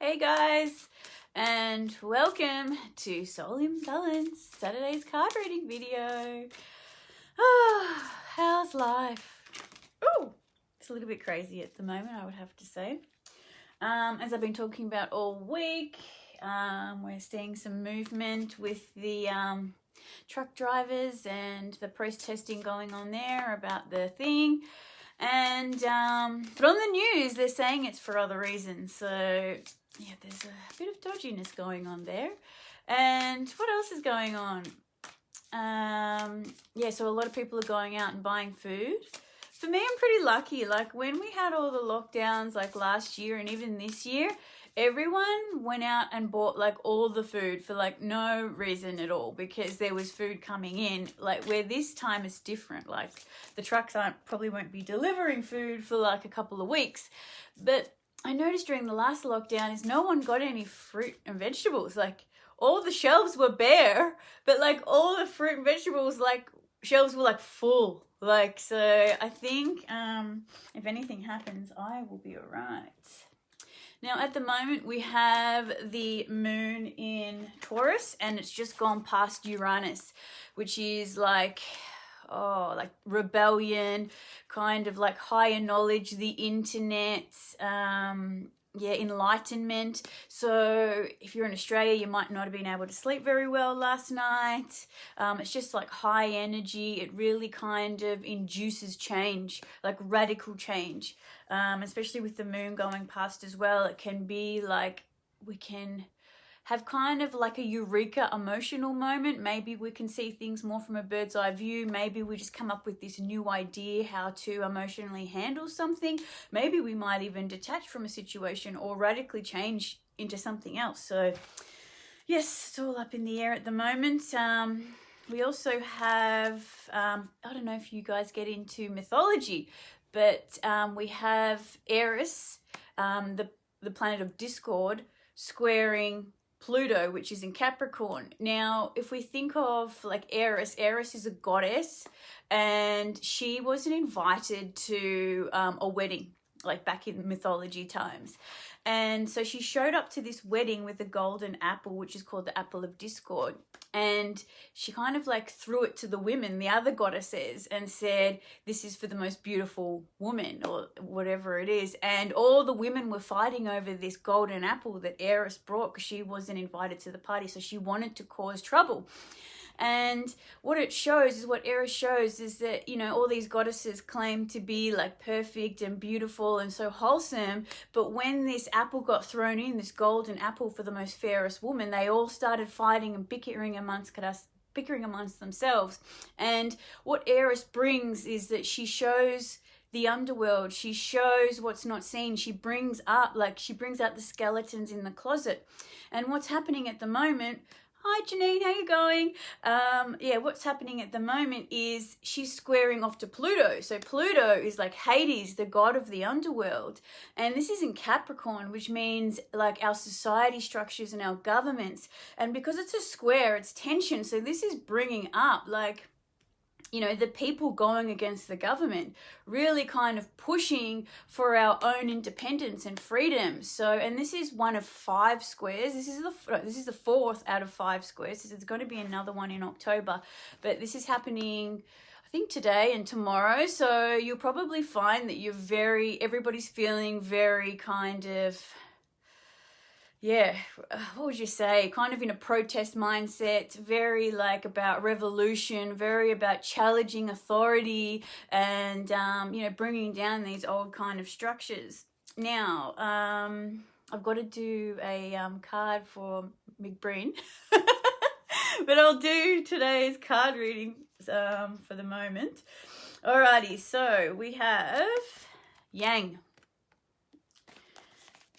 Hey guys, and welcome to Soul Imbalance, Saturday's card reading video. How's life? Oh, it's a little bit crazy at the moment, I would have to say. As I've been talking about all week, we're seeing some movement with the truck drivers and the protesting going on there about the thing. And but on the news they're saying it's for other reasons, so yeah, there's a bit of dodginess going on there. And what else is going on? Yeah, so a lot of people are going out and buying food. For me, I'm pretty lucky. Like when we had all the lockdowns like last year and even this year, everyone went out and bought like all the food for like no reason at all, because there was food coming in. Like where this time is different, like the trucks probably won't be delivering food for like a couple of weeks. But I noticed during the last lockdown is no one got any fruit and vegetables. Like all the shelves were bare, but like all the fruit and vegetables, like shelves were like full. Like, so I think if anything happens, I will be all right. Now, at the moment, we have the moon in Taurus, and it's just gone past Uranus, which is like, like rebellion, kind of like higher knowledge, the internet, enlightenment. So if you're in Australia, you might not have been able to sleep very well last night. It's just like high energy. It really kind of induces change, like radical change. Especially with the moon going past as well, it can be like we can have kind of like a eureka emotional moment. Maybe we can see things more from a bird's eye view. Maybe we just come up with this new idea how to emotionally handle something. Maybe we might even detach from a situation or radically change into something else. So yes, it's all up in the air at the moment. We also have, I don't know if you guys get into mythology, but we have Eris, the planet of discord, squaring Pluto, which is in Capricorn. Now, if we think of like Eris is a goddess, and she wasn't invited to a wedding, like back in mythology times. And so she showed up to this wedding with a golden apple, which is called the apple of discord. And she kind of like threw it to the women, the other goddesses, and said, this is for the most beautiful woman, or whatever it is. And all the women were fighting over this golden apple that Eris brought, because she wasn't invited to the party. So she wanted to cause trouble. And what it shows is, what Eris shows is that, you know, all these goddesses claim to be like perfect and beautiful and so wholesome. But when this apple got thrown in, this golden apple for the most fairest woman, they all started fighting and bickering amongst themselves. And what Eris brings is that she shows the underworld. She shows what's not seen. She brings out the skeletons in the closet. And what's happening at the moment, hi Janine, how you going? What's happening at the moment is she's squaring off to Pluto. So Pluto is like Hades, the god of the underworld. And this is in Capricorn, which means like our society structures and our governments. And because it's a square, it's tension. So this is bringing up like, you know, the people going against the government, really kind of pushing for our own independence and freedom. So, and this is one of 5 squares. This is the 4th out of 5 squares. So there's going to be another one in October, but this is happening, I think, today and tomorrow. So you'll probably find that everybody's feeling very kind of, what would you say? Kind of in a protest mindset, very like about revolution, very about challenging authority and, bringing down these old kind of structures. Now, I've got to do a card for McBreen, but I'll do today's card reading for the moment. Alrighty, so we have Yang.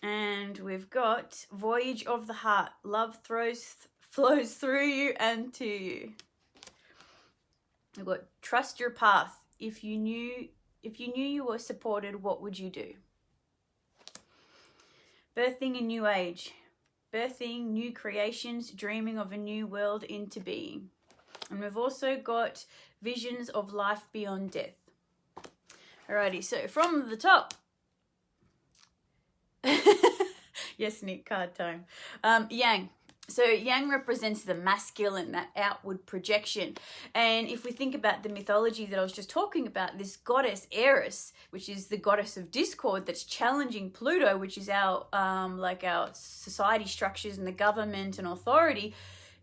And we've got Voyage of the Heart. Love flows through you and to you. We've got Trust your path. If you knew you were supported, what would you do? Birthing a new age. Birthing new creations, dreaming of a new world into being. And we've also got Visions of life beyond death. Alrighty, so from the top. Yes, Nick, card time. Yang. So Yang represents the masculine, that outward projection. And if we think about the mythology that I was just talking about, this goddess Eris, which is the goddess of discord, that's challenging Pluto, which is our like our society structures and the government and authority.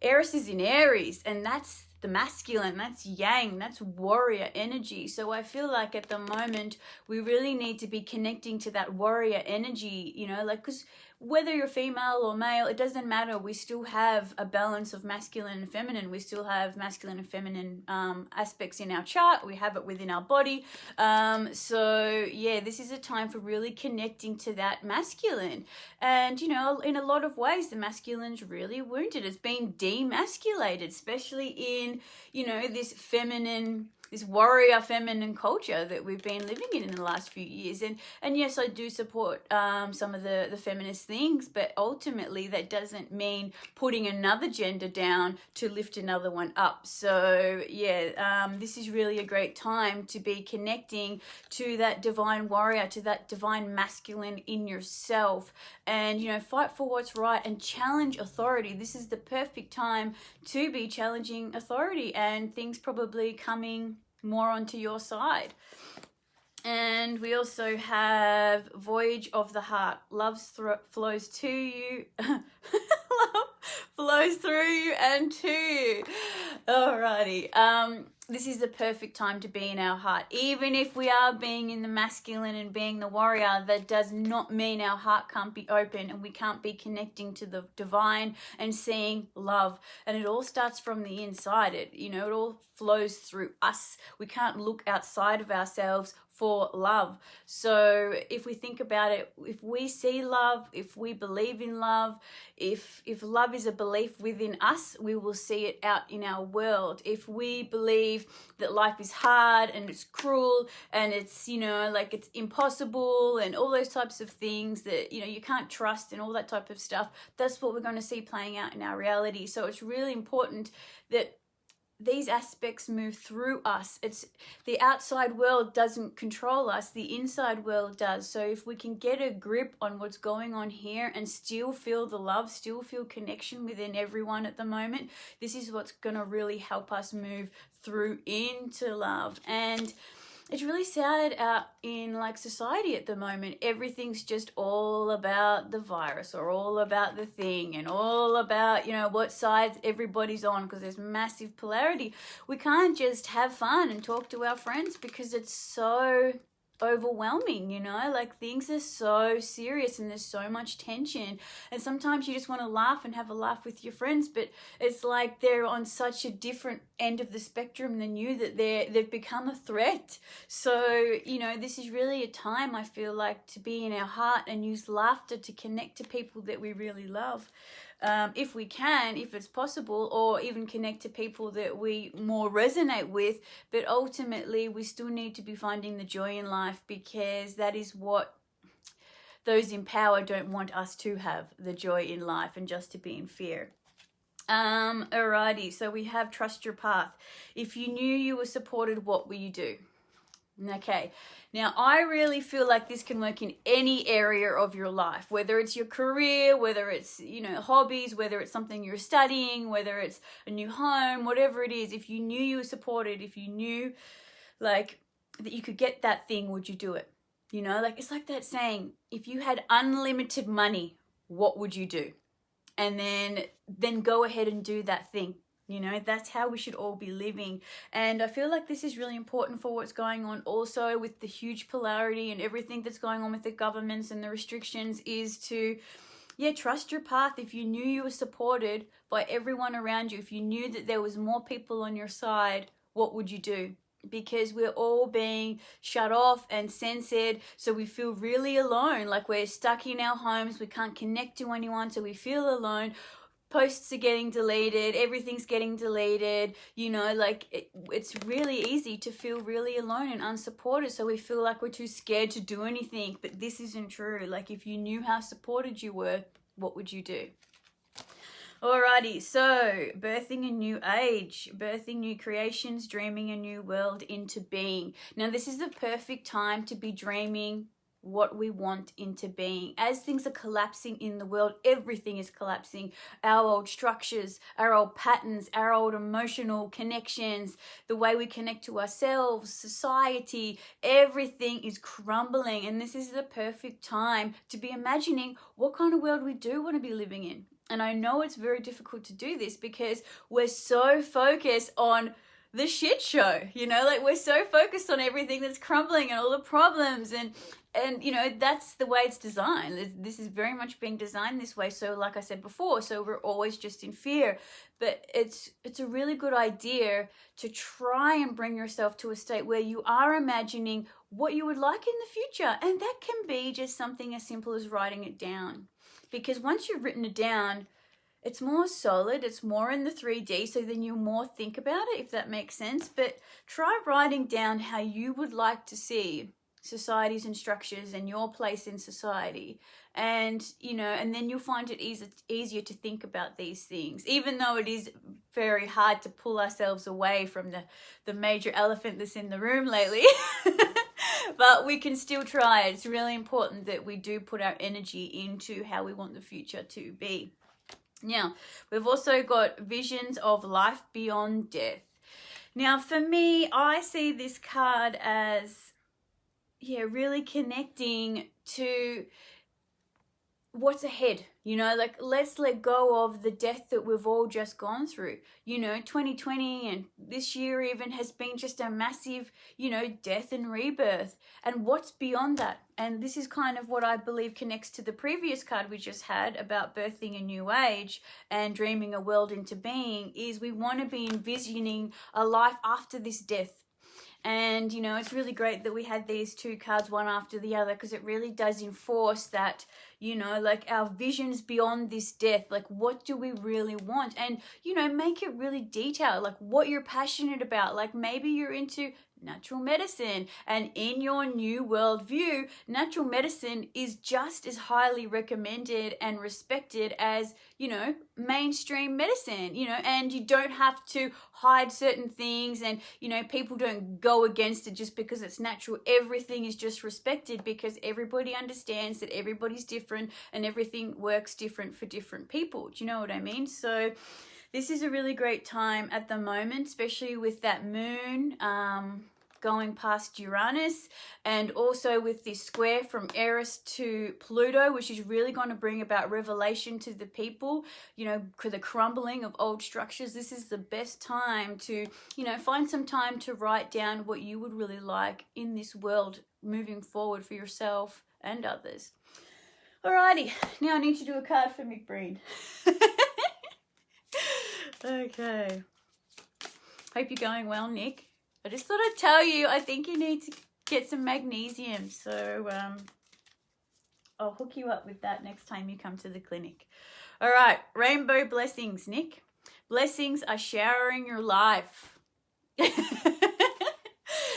Eris is in Aries, and that's the masculine, that's Yang, that's warrior energy. So I feel like at the moment we really need to be connecting to that warrior energy, you know, like, because whether you're female or male, it doesn't matter. We still have a balance of masculine and feminine. We still have masculine and feminine aspects in our chart. We have it within our body. So yeah, this is a time for really connecting to that masculine. And, you know, in a lot of ways, the masculine's really wounded. It's been demasculated, especially in, you know, this feminine, this warrior feminine culture that we've been living in the last few years. And yes, I do support some of the feminist things, but ultimately that doesn't mean putting another gender down to lift another one up. So yeah, this is really a great time to be connecting to that divine warrior, to that divine masculine in yourself, and, you know, fight for what's right and challenge authority. This is the perfect time to be challenging authority and things probably coming more onto your side. And we also have Voyage of the Heart. Love flows to you. Love flows through you and to you. Alrighty. This is the perfect time to be in our heart. Even if we are being in the masculine and being the warrior, that does not mean our heart can't be open and we can't be connecting to the divine and seeing love. And it all starts from the inside. It all flows through us. We can't look outside of ourselves for love. So if we think about it, if we see love, if we believe in love, if love is a belief within us, we will see it out in our world. If we believe that life is hard and it's cruel and it's, you know, like it's impossible and all those types of things that, you know, you can't trust and all that type of stuff, that's what we're going to see playing out in our reality. So it's really important that these aspects move through us. It's the outside world doesn't control us, the inside world does. So if we can get a grip on what's going on here and still feel the love, still feel connection within everyone at the moment, this is what's going to really help us move through into love. And it's really sad out in like society at the moment. Everything's just all about the virus or all about the thing and all about, you know, what side everybody's on, because there's massive polarity. We can't just have fun and talk to our friends because it's so overwhelming, you know, like things are so serious and there's so much tension, and sometimes you just want to laugh and have a laugh with your friends, but it's like they're on such a different end of the spectrum than you that they've become a threat. So, you know, this is really a time, I feel like, to be in our heart and use laughter to connect to people that we really love. If we can, if it's possible, or even connect to people that we more resonate with. But ultimately, we still need to be finding the joy in life, because that is what those in power don't want us to have, the joy in life, and just to be in fear. Alrighty, so we have trust your path. If you knew you were supported, what will you do? Okay, now I really feel like this can work in any area of your life, whether it's your career, whether it's, you know, hobbies, whether it's something you're studying, whether it's a new home, whatever it is. If you knew you were supported, if you knew like that you could get that thing, would you do it? You know, like it's like that saying, if you had unlimited money, what would you do? And then go ahead and do that thing. You know, that's how we should all be living. And I feel like this is really important for what's going on also with the huge polarity and everything that's going on with the governments and the restrictions, is to, yeah, trust your path. If you knew you were supported by everyone around you, if you knew that there was more people on your side, what would you do? Because we're all being shut off and censored, so we feel really alone, like we're stuck in our homes, we can't connect to anyone, so we feel alone. Posts are getting deleted, everything's getting deleted, you know, like it's really easy to feel really alone and unsupported, so we feel like we're too scared to do anything. But this isn't true. Like, if you knew how supported you were, what would you do? Alrighty, so birthing a new age, birthing new creations, dreaming a new world into being. Now, this is the perfect time to be dreaming what we want into being. As things are collapsing in the world, everything is collapsing. Our old structures, our old patterns, our old emotional connections, the way we connect to ourselves, society, everything is crumbling. And this is the perfect time to be imagining what kind of world we do want to be living in. And I know it's very difficult to do this because we're so focused on the shit show, you know, like we're so focused on everything that's crumbling and all the problems, and you know, that's the way it's designed. This is very much being designed this way. So like I said before, so we're always just in fear. But it's a really good idea to try and bring yourself to a state where you are imagining what you would like in the future. And that can be just something as simple as writing it down. Because once you've written it down, it's more solid, it's more in the 3D, so then you more think about it, if that makes sense. But try writing down how you would like to see societies and structures and your place in society. And, you know, and then you'll find it easier to think about these things, even though it is very hard to pull ourselves away from the major elephant that's in the room lately. But we can still try. It's really important that we do put our energy into how we want the future to be. Now, we've also got visions of life beyond death. Now, for me, I see this card as, really connecting to what's ahead. You know, like, let's let go of the death that we've all just gone through. You know, 2020 and this year even has been just a massive, you know, death and rebirth. And what's beyond that? And this is kind of what I believe connects to the previous card we just had about birthing a new age and dreaming a world into being, is we want to be envisioning a life after this death. And, you know, it's really great that we had these two cards one after the other, because it really does enforce that, you know, like our visions beyond this death, like what do we really want? And, you know, make it really detailed, like what you're passionate about. Like maybe you're into natural medicine, and in your new world view, natural medicine is just as highly recommended and respected as, you know, mainstream medicine, you know, and you don't have to hide certain things, and, you know, people don't go against it just because it's natural. Everything is just respected because everybody understands that everybody's different and everything works different for different people. Do you know what I mean? So this is a really great time at the moment, especially with that moon going past Uranus, and also with this square from Eris to Pluto, which is really going to bring about revelation to the people, you know, the crumbling of old structures. This is the best time to, you know, find some time to write down what you would really like in this world moving forward for yourself and others. Alrighty, now I need to do a card for McBreen. Okay. Hope you're going well, Nick. I just thought I'd tell you, I think you need to get some magnesium. So I'll hook you up with that next time you come to the clinic. All right, rainbow blessings, Nick. Blessings are showering your life.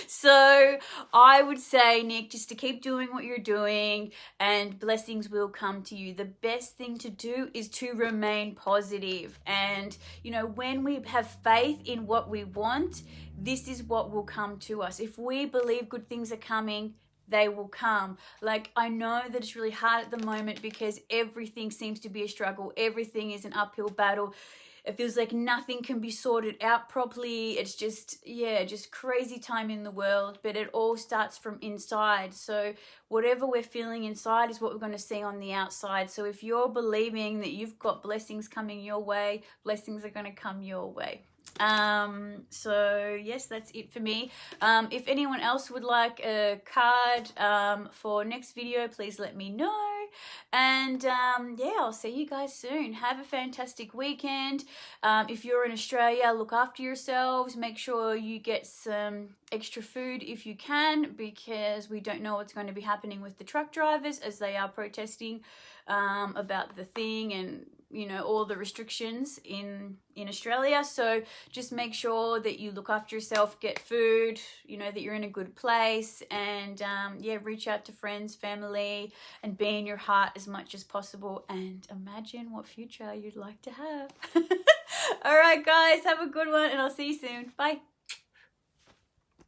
So I would say, Nick, just to keep doing what you're doing and blessings will come to you. The best thing to do is to remain positive. And, you know, when we have faith in what we want, this is what will come to us. If we believe good things are coming, they will come. Like, I know that it's really hard at the moment because everything seems to be a struggle. Everything is an uphill battle. It feels like nothing can be sorted out properly. It's just, just crazy time in the world, but it all starts from inside. So whatever we're feeling inside is what we're going to see on the outside. So if you're believing that you've got blessings coming your way, blessings are going to come your way. So yes, that's it for me. If anyone else would like a card for next video, please let me know. And I'll see you guys soon. Have a fantastic weekend. If you're in Australia, look after yourselves. Make sure you get some extra food if you can, because we don't know what's going to be happening with the truck drivers as they are protesting about the thing and, you know, all the restrictions in Australia. So just make sure that you look after yourself, get food, you know, that you're in a good place, and reach out to friends, family, and be in your heart as much as possible, and imagine what future you'd like to have. All right, guys, have a good one, and I'll see you soon. Bye.